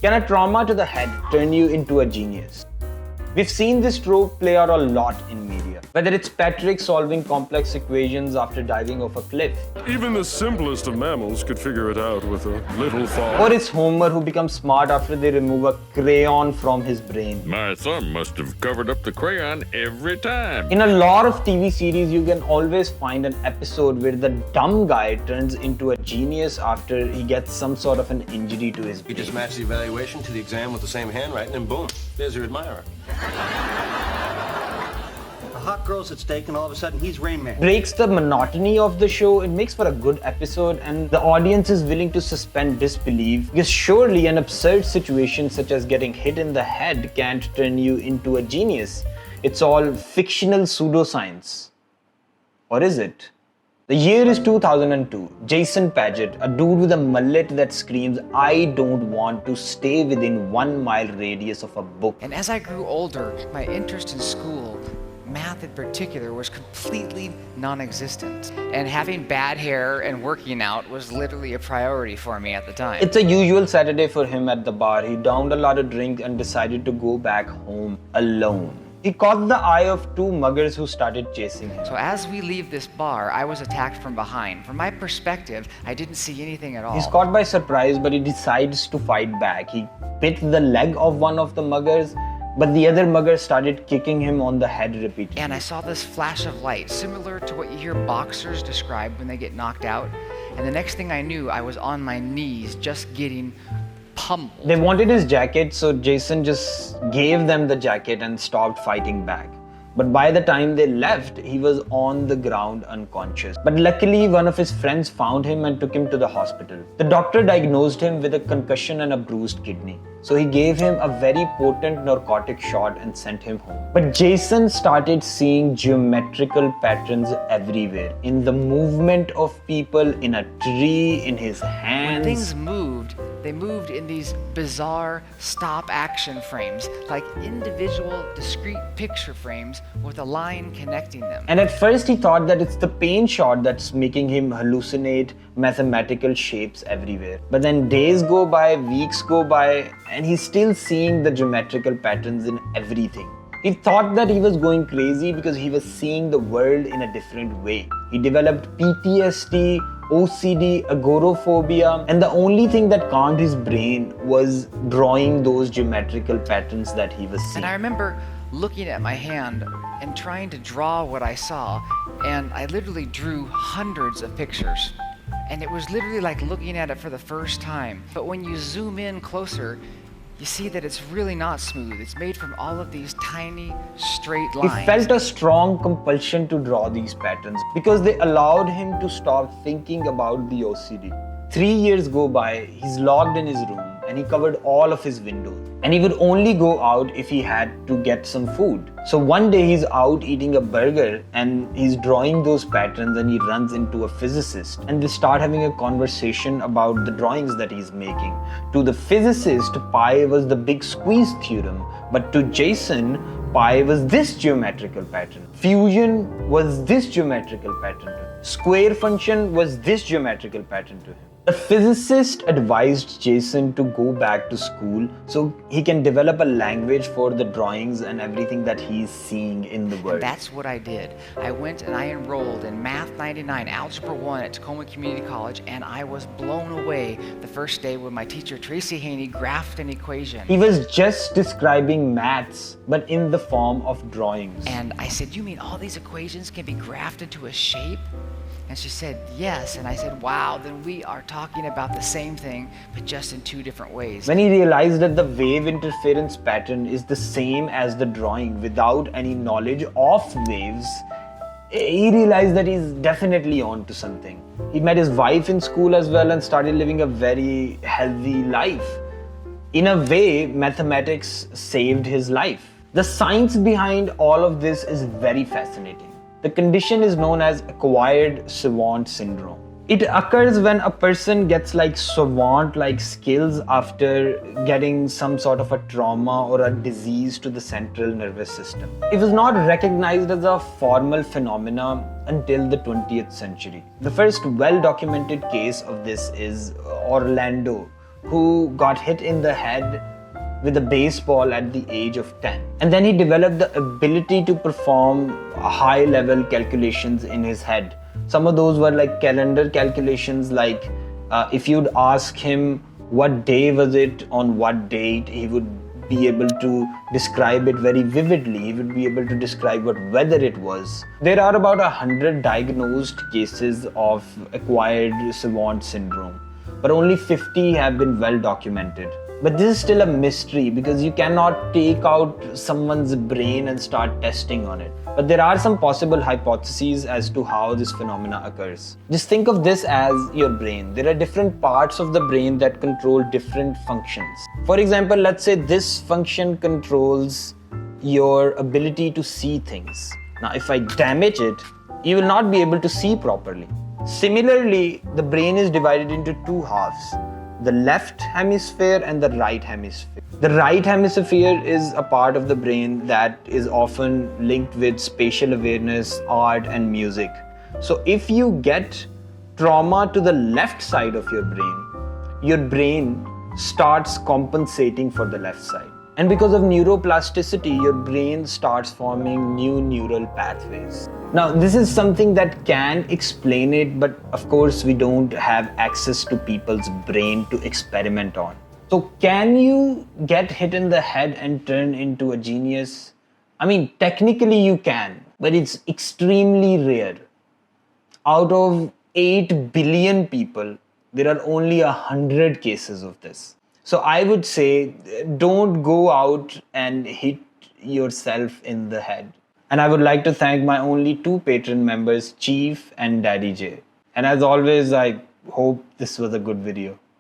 Can a trauma to the head turn you into a genius? We've seen this trope play out a lot in media. Whether it's Patrick solving complex equations after diving off a cliff, Even the simplest of mammals could figure it out with a little thought. or it's Homer who becomes smart after they remove a crayon from his brain. My thumb must have covered up the crayon every time. In a lot of TV series, you can always find an episode where the dumb guy turns into a genius after he gets some sort of an injury to his You brain. just match the evaluation to the exam with the same handwriting, and boom, there's your admirer. A hot girl's at stake, and all of a sudden he's Rain Man. Breaks the monotony of the show. It makes for a good episode, and the audience is willing to suspend disbelief because surely an absurd situation such as getting hit in the head can't turn you into a genius. It's all fictional pseudoscience. Or is it? The year is 2002. Jason Padgett, a dude with a mullet that screams, "I don't want to stay within 1 mile radius of a book." And as I grew older, my interest in school, math in particular, was completely non-existent. And having bad hair and working out was literally a priority for me at the time. It's a usual Saturday for him at the bar. He downed a lot of drink and decided to go back home alone. He caught the eye of 2 muggers who started chasing him. So as we leave this bar, I was attacked from behind. From my perspective, I didn't see anything at all. He's caught by surprise, but he decides to fight back. He bit the leg of one of the muggers, but the other mugger started kicking him on the head repeatedly. And I saw this flash of light, similar to what you hear boxers describe when they get knocked out. And the next thing I knew, I was on my knees just getting pummeled. They wanted his jacket, so Jason just gave them the jacket and stopped fighting back. But by the time they left, he was on the ground unconscious. But luckily, one of his friends found him and took him to the hospital. The doctor diagnosed him with a concussion and a bruised kidney. So he gave him a very potent narcotic shot and sent him home. But Jason started seeing geometrical patterns everywhere. In the movement of people, in a tree, in his hands. When things moved, they moved in these bizarre stop action frames, like individual discrete picture frames with a line connecting them. And at first he thought that it's the paint shot that's making him hallucinate mathematical shapes everywhere. But then days go by, weeks go by, and he's still seeing the geometrical patterns in everything. He thought that he was going crazy because he was seeing the world in a different way. He developed PTSD, OCD, agoraphobia, and the only thing that calmed his brain was drawing those geometrical patterns that he was seeing. And I remember looking at my hand and trying to draw what I saw, and I literally drew hundreds of pictures. And it was literally like looking at it for the first time. But when you zoom in closer, you see that it's really not smooth. It's made from all of these tiny, straight He lines. felt a strong compulsion to draw these patterns because they allowed him to stop thinking about the OCD. 3 years go by, he's locked in his room and he covered all of his windows. And he would only go out if he had to get some food. So one day he's out eating a burger and he's drawing those patterns and he runs into a physicist. And they start having a conversation about the drawings that he's making. To the physicist, pi was the big squeeze theorem. But to Jason, pi was this geometrical pattern. Fusion was this geometrical pattern to him. Square function was this geometrical pattern to him. The physicist advised Jason to go back to school so he can develop a language for the drawings and everything that he's seeing in the world. That's what I did. I went and I enrolled in Math 99, Algebra 1 at Tacoma Community College, and I was blown away the first day when my teacher, Tracy Haney, graphed an equation. He was just describing maths, but in the form of drawings. And I said, "You mean all these equations can be graphed into a shape?" And she said, "Yes." And I said, "Wow, then we are talking about the same thing, but just in 2 different ways." When he realized that the wave interference pattern is the same as the drawing without any knowledge of waves, he realized that he's definitely on to something. He met his wife in school as well and started living a very healthy life. In a way, mathematics saved his life. The science behind all of this is very fascinating. The condition is known as acquired savant syndrome. It occurs when a person gets like savant-like skills after getting some sort of a trauma or a disease to the central nervous system. It was not recognized as a formal phenomenon until the 20th century. The first well-documented case of this is Orlando, who got hit in the head with a baseball at the age of 10. And then he developed the ability to perform high level calculations in his head. Some of those were like calendar calculations, like if you'd ask him what day was it on what date, he would be able to describe it very vividly. He would be able to describe what weather it was. There are about 100 diagnosed cases of acquired savant syndrome, but only 50 have been well documented. But this is still a mystery because you cannot take out someone's brain and start testing on it. But there are some possible hypotheses as to how this phenomena occurs. Just think of this as your brain. There are different parts of the brain that control different functions. For example, let's say this function controls your ability to see things. Now, if I damage it, you will not be able to see properly. Similarly, the brain is divided into two halves: the left hemisphere and the right hemisphere. The right hemisphere is a part of the brain that is often linked with spatial awareness, art, and music. So if you get trauma to the left side of your brain starts compensating for the left side. And because of neuroplasticity, your brain starts forming new neural pathways. Now, this is something that can explain it, but of course, we don't have access to people's brain to experiment on. So, can you get hit in the head and turn into a genius? I mean, technically you can, but it's extremely rare. Out of 8 billion people, there are only 100 cases of this. So I would say, don't go out and hit yourself in the head. And I would like to thank my only 2 patron members, Chief and Daddy J. And as always, I hope this was a good video.